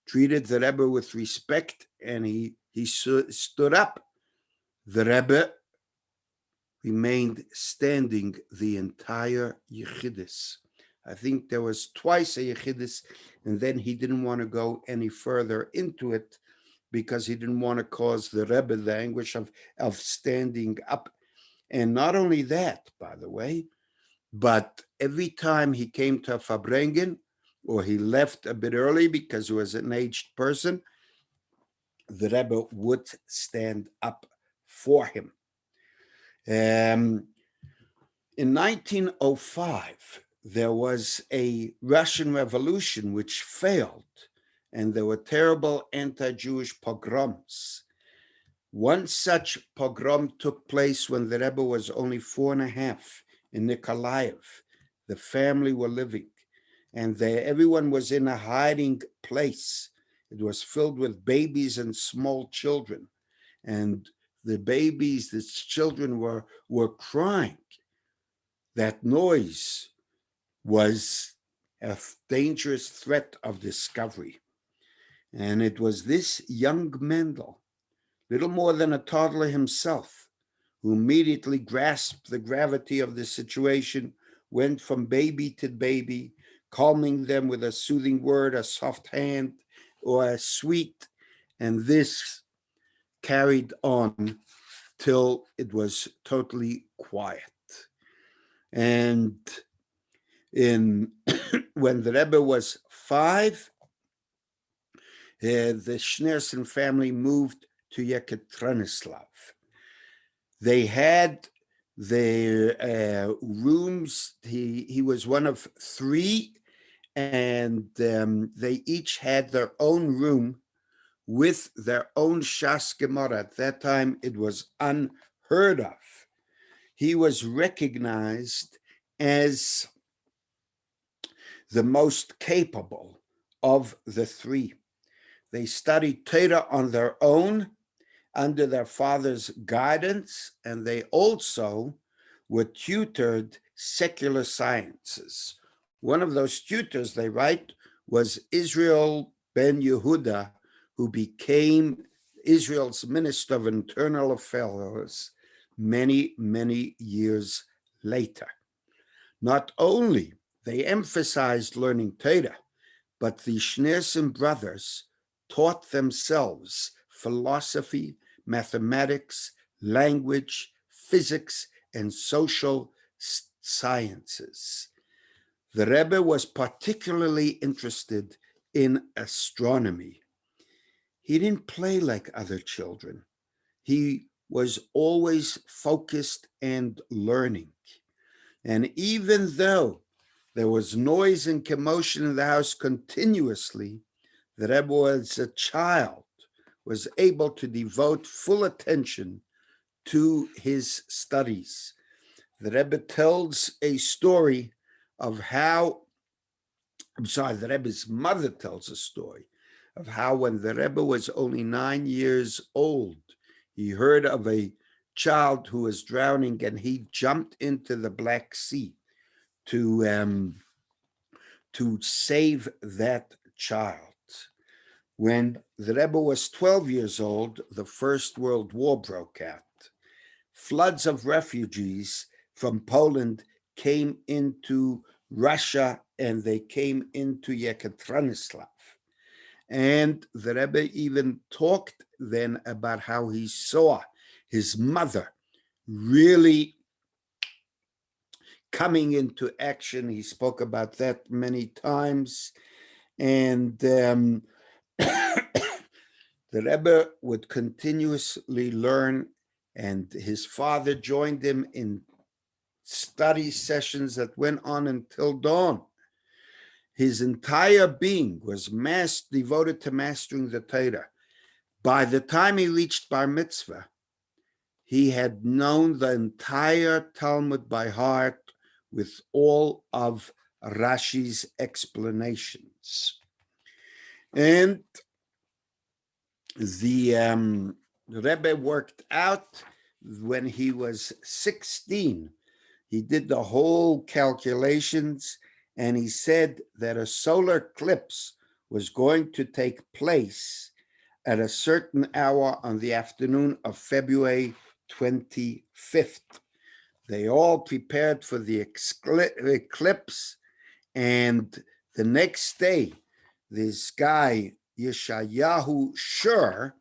treated the Rebbe with respect, and he stood up. The Rebbe remained standing the entire yechidus. I think there was twice a yechidus, and then he didn't want to go any further into it because he didn't want to cause the Rebbe the anguish of standing up. And not only that, by the way, but every time he came to a Farbrengen, or he left a bit early because he was an aged person, the Rebbe would stand up for him. In 1905, there was a Russian Revolution which failed, and there were terrible anti-Jewish pogroms. One such pogrom took place when the Rebbe was only 4.5 in Nikolaev. The family were living, and everyone was in a hiding place. It was filled with babies and small children, and the children were crying. That noise was a dangerous threat of discovery. And it was this young Mendel, little more than a toddler himself, who immediately grasped the gravity of the situation, went from baby to baby, calming them with a soothing word, a soft hand, or a sweet, and this carried on till it was totally quiet. And when the Rebbe was 5, the Schneerson family moved to Yekaterinslav. They had their rooms. He was one of 3, and they each had their own room with their own Shas Gemara. At that time, it was unheard of. He was recognized as the most capable of the 3. They studied Torah on their own under their father's guidance, and they also were tutored secular sciences. One of those tutors, they write, was Israel ben Yehuda, who became Israel's Minister of Internal Affairs many, many years later. Not only they emphasized learning Torah, but the Schneerson brothers taught themselves philosophy, mathematics, language, physics, and social sciences. The Rebbe was particularly interested in astronomy. He didn't play like other children. He was always focused and learning. And even though there was noise and commotion in the house continuously, the Rebbe, as a child, was able to devote full attention to his studies. The Rebbe tells a story of how, the Rebbe's mother tells a story of how when the Rebbe was only 9 years old, he heard of a child who was drowning, and he jumped into the Black Sea to save that child. When the Rebbe was 12 years old, the First World War broke out. Floods of refugees from Poland came into Russia, and they came into Yekaterinslav. And the Rebbe even talked then about how he saw his mother really coming into action. He spoke about that many times. And the Rebbe would continuously learn, and his father joined him in study sessions that went on until dawn. His entire being was devoted to mastering the Torah. By the time he reached Bar Mitzvah, he had known the entire Talmud by heart with all of Rashi's explanations. And the Rebbe worked out when he was 16. He did the whole calculations, and he said that a solar eclipse was going to take place at a certain hour on the afternoon of February 25th. They all prepared for the eclipse, and the next day, this guy, Yeshayahu Shur,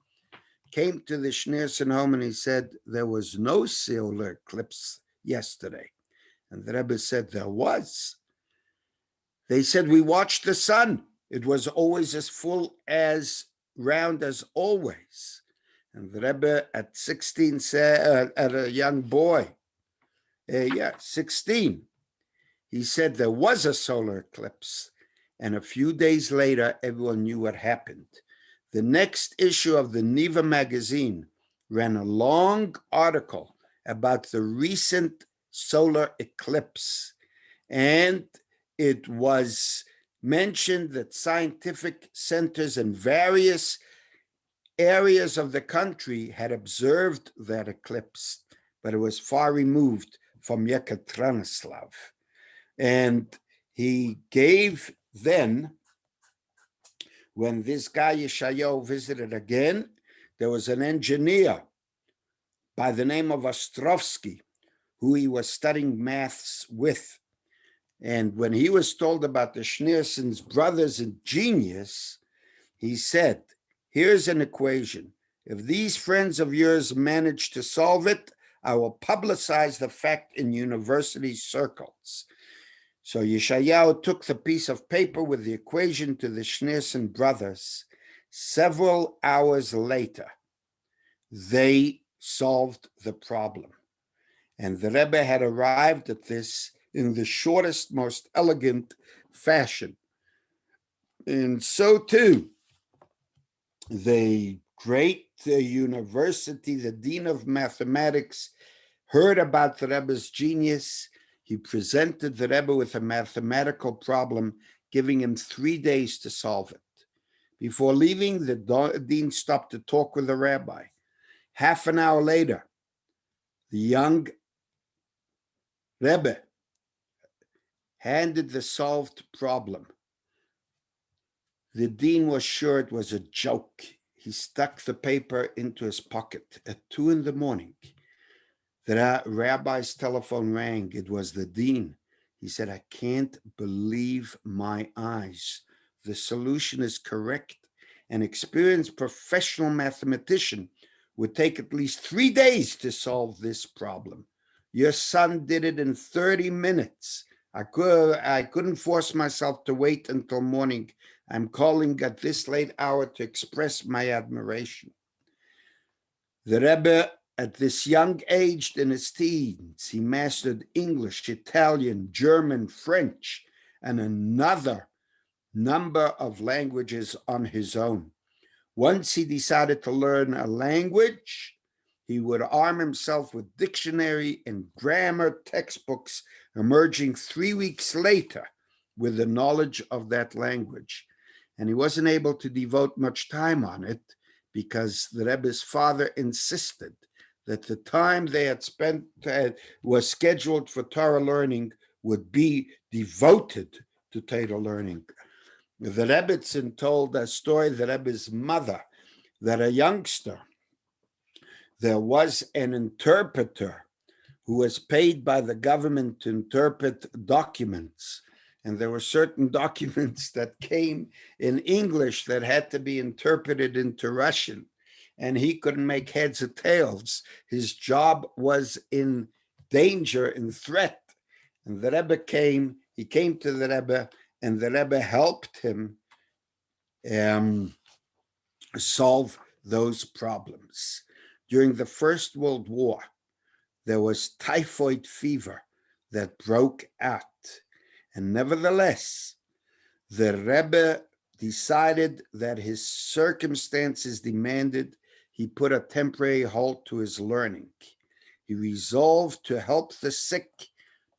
came to the Schneerson home, and he said there was no solar eclipse yesterday. And the Rebbe said there was. They said, we watched the sun. It was always as full, as round as always. And the Rebbe at 16 said, at a young boy, 16, he said there was a solar eclipse. And a few days later, everyone knew what happened. The next issue of the Neva magazine ran a long article about the recent solar eclipse. And it was mentioned that scientific centers in various areas of the country had observed that eclipse, but it was far removed from Yekaterinslav. And he gave then, when this guy Yeshayahu visited again, there was an engineer by the name of Ostrovsky, who he was studying maths with. And when he was told about the Schneerson's brothers in genius, he said, here's an equation. If these friends of yours manage to solve it, I will publicize the fact in university circles. So Yeshayahu took the piece of paper with the equation to the Schneerson brothers. Several hours later, they solved the problem. And the Rebbe had arrived at this in the shortest, most elegant fashion. And so too, the great university, the dean of mathematics, heard about the Rebbe's genius. He presented the Rebbe with a mathematical problem, giving him 3 days to solve it. Before leaving, the dean stopped to talk with the rabbi. Half an hour later, the young Rebbe handed the solved problem. The dean was sure it was a joke. He stuck the paper into his pocket. At 2 a.m, the rabbi's telephone rang. It was the dean. He said, I can't believe my eyes. The solution is correct. An experienced professional mathematician would take at least 3 days to solve this problem. Your son did it in 30 minutes. I couldn't force myself to wait until morning. I'm calling at this late hour to express my admiration. The Rebbe, at this young age, in his teens, he mastered English, Italian, German, French, and another number of languages on his own. Once he decided to learn a language, he would arm himself with dictionary and grammar textbooks, emerging 3 weeks later with the knowledge of that language. And he wasn't able to devote much time on it because the Rebbe's father insisted that the time they had spent was scheduled for Torah learning would be devoted to Torah learning. The Rebbetzin told a story, the Rebbe's mother, that a youngster, there was an interpreter who was paid by the government to interpret documents. And there were certain documents that came in English that had to be interpreted into Russian. And he couldn't make heads or tails. His job was in danger, in threat. And the Rebbe came to the Rebbe, and the Rebbe helped him solve those problems. During the First World War, there was typhoid fever that broke out. And nevertheless, the Rebbe decided that his circumstances demanded he put a temporary halt to his learning. He resolved to help the sick,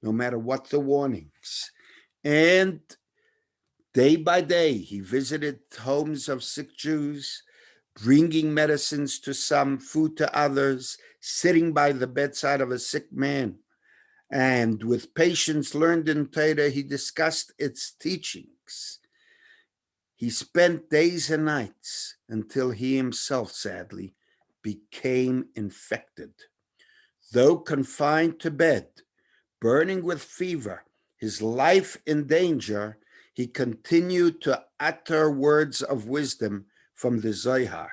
no matter what the warnings. And day by day, he visited homes of sick Jews, bringing medicines to some, food to others, sitting by the bedside of a sick man. And with patience learned in Torah, he discussed its teachings. He spent days and nights until he himself, sadly, became infected. Though confined to bed, burning with fever, his life in danger, he continued to utter words of wisdom from the Zohar.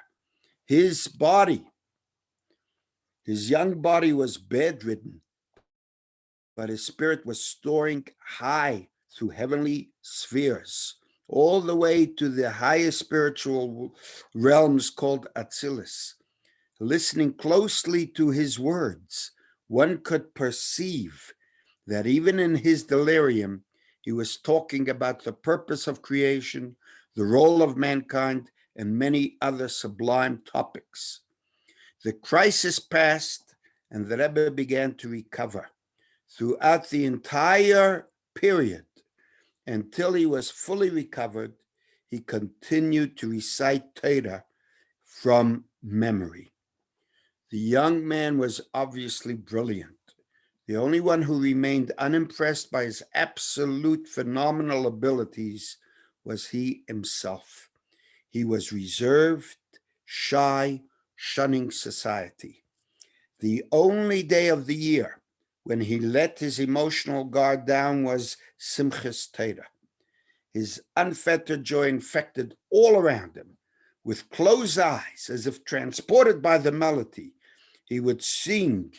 His young body was bedridden, but his spirit was soaring high through heavenly spheres, all the way to the highest spiritual realms called Atzilus. Listening closely to his words, one could perceive that even in his delirium, he was talking about the purpose of creation, the role of mankind, and many other sublime topics. The crisis passed, and the Rebbe began to recover. Throughout the entire period, until he was fully recovered, he continued to recite Torah from memory. The young man was obviously brilliant. The only one who remained unimpressed by his absolute phenomenal abilities was he himself. He was reserved, shy, shunning society. The only day of the year when he let his emotional guard down was Simchas Torah. His unfettered joy infected all around him. With closed eyes, as if transported by the melody, he would sing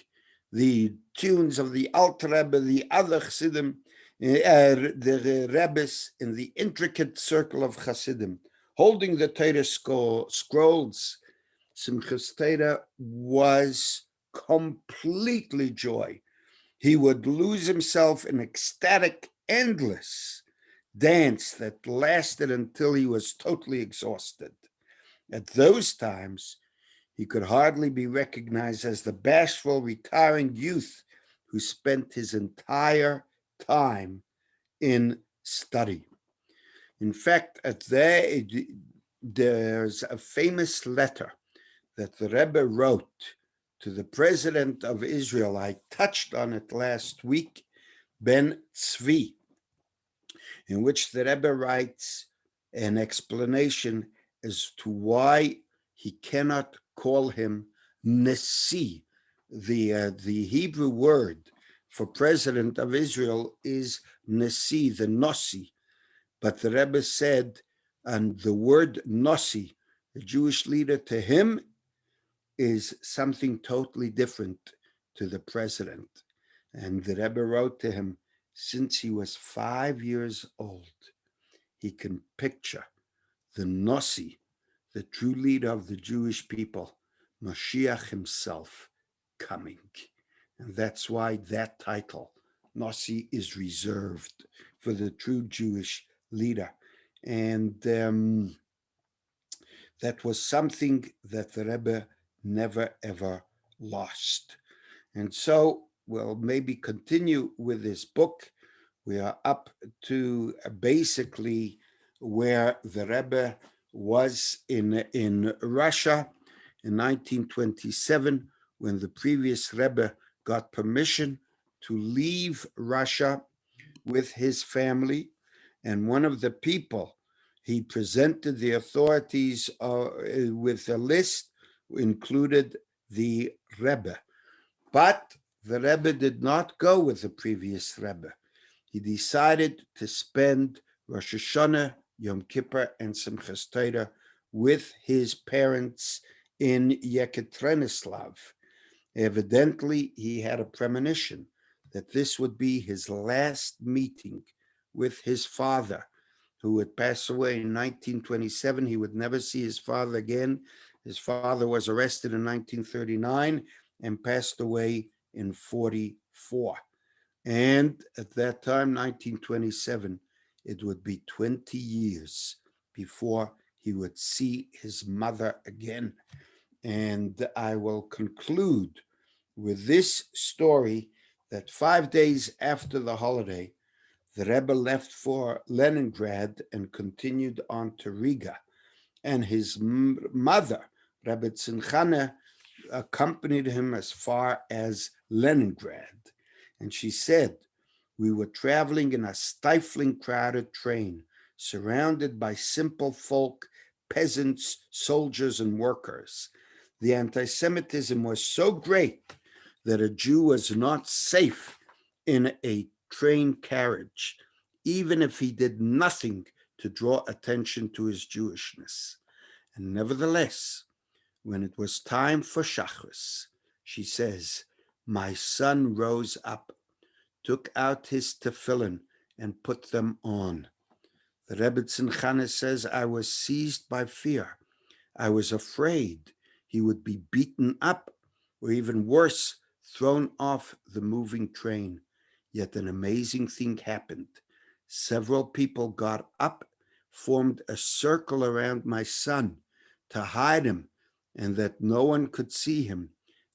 the tunes of the Alter Rebbe, the other Chassidim, the Rebbes in the intricate circle of Chassidim, holding the Torah scrolls. Simchas Torah was completely joy. He would lose himself in ecstatic, endless dance that lasted until he was totally exhausted. At those times, he could hardly be recognized as the bashful, retiring youth who spent his entire time in study. In fact, there's a famous letter that the Rebbe wrote to the president of Israel. I touched on it last week, Ben Tzvi, in which the Rebbe writes an explanation as to why he cannot call him Nasi. The Hebrew word for president of Israel is Nasi, the Nasi. But the Rebbe said, and the word Nasi, the Jewish leader, to him is something totally different to the president. And the Rebbe wrote to him, since he was 5 years old, he can picture the Nasi, the true leader of the Jewish people, Mashiach himself, coming. And that's why that title, Nasi, is reserved for the true Jewish leader. And that was something that the Rebbe never, ever lost. And so we'll maybe continue with this book. We are up to basically where the Rebbe was in Russia in 1927, when the previous Rebbe got permission to leave Russia with his family. And one of the people he presented the authorities with a list included the Rebbe. But the Rebbe did not go with the previous Rebbe. He decided to spend Rosh Hashanah, Yom Kippur, and Simchas Torah with his parents in Yekaterinslav. Evidently, he had a premonition that this would be his last meeting with his father, who would pass away in 1927. He would never see his father again. His father was arrested in 1939 and passed away in 1944. And at that time, 1927, it would be 20 years before he would see his mother again. And I will conclude with this story that 5 days after the holiday, the Rebbe left for Leningrad and continued on to Riga. And his mother, Rebbe Tzimchana, accompanied him as far as Leningrad. And she said, we were traveling in a stifling, crowded train, surrounded by simple folk, peasants, soldiers, and workers. The anti-Semitism was so great that a Jew was not safe in a train carriage, even if he did nothing to draw attention to his Jewishness. And nevertheless, when it was time for Shachris, she says, my son rose up, took out his tefillin, and put them on. The Rebbe Tzimchana says, I was seized by fear. I was afraid he would be beaten up, or even worse, thrown off the moving train. Yet an amazing thing happened. Several people got up, formed a circle around my son to hide him, and that no one could see him.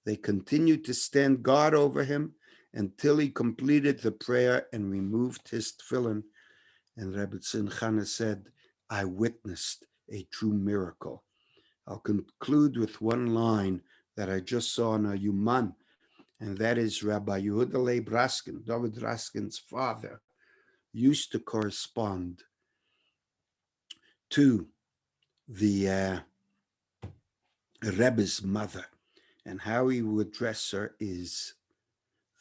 They continued to stand guard over him until he completed the prayer and removed his tefillin. And Rebbe Tzimchana said, I witnessed a true miracle. I'll conclude with one line that I just saw in a Yuman, and that is Rabbi Yehuda Leib Raskin, David Raskin's father, used to correspond to the Rebbe's mother, and how he would address her is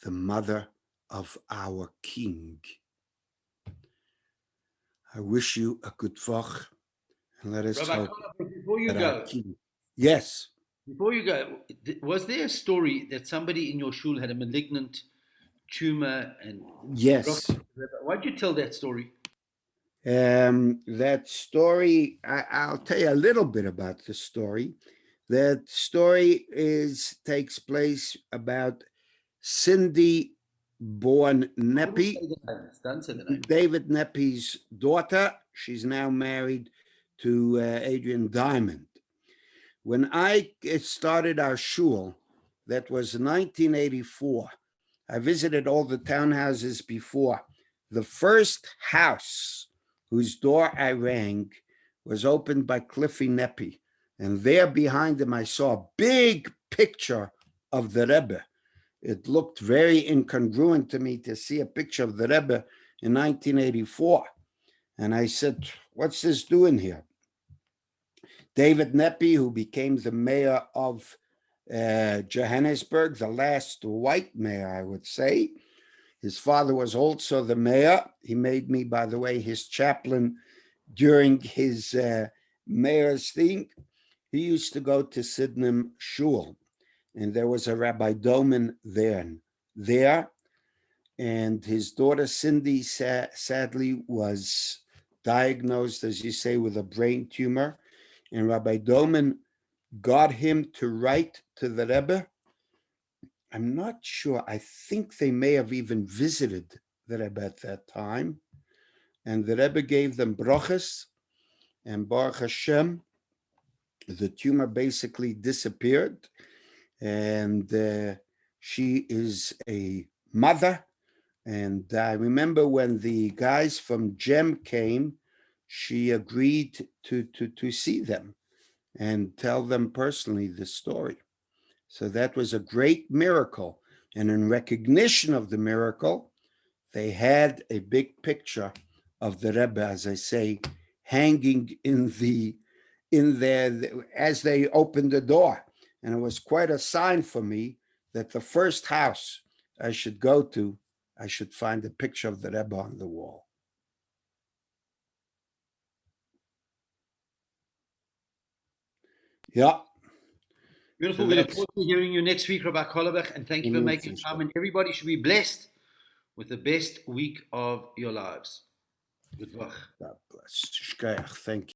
the mother of our king. I wish you a good vach, and let us Rabbi, hope before you that our go, king. Yes. before you go, was there a story that somebody in your shul had a malignant tumor and Yes. why'd you tell that story? That story, I'll tell you a little bit about the story. That story takes place about Cindy born Neppy, Don't say the name. David Neppy's daughter. She's now married to Adrian Diamond. When I started our shul, that was 1984, I visited all the townhouses before. The first house whose door I rang was opened by Cliffy Neppy. And there behind him, I saw a big picture of the Rebbe. It looked very incongruent to me to see a picture of the Rebbe in 1984. And I said, what's this doing here? David Neppy, who became the mayor of Johannesburg, the last white mayor, I would say. His father was also the mayor. He made me, by the way, his chaplain during his mayor's thing. He used to go to Sydenham Shul, and there was a Rabbi Doman there. And his daughter Cindy sadly was diagnosed, as you say, with a brain tumor. And Rabbi Doman got him to write to the Rebbe. I'm not sure. I think they may have even visited the Rebbe at that time. And the Rebbe gave them brachas, and Baruch Hashem, the tumor basically disappeared. and she is a mother. And I remember when the guys from GEM came, she agreed to see them and tell them personally the story. So that was a great miracle. And in recognition of the miracle, they had a big picture of the Rebbe, as I say, hanging in there as they opened the door. And it was quite a sign for me that the first house I should go to, I should find a picture of the Rebbe on the wall. Yeah. Beautiful. So We look that's forward to hearing you next week, Rabbi Kolobach, and thank you for making time. And everybody should be blessed with the best week of your lives. Good luck. God bless. Thank you.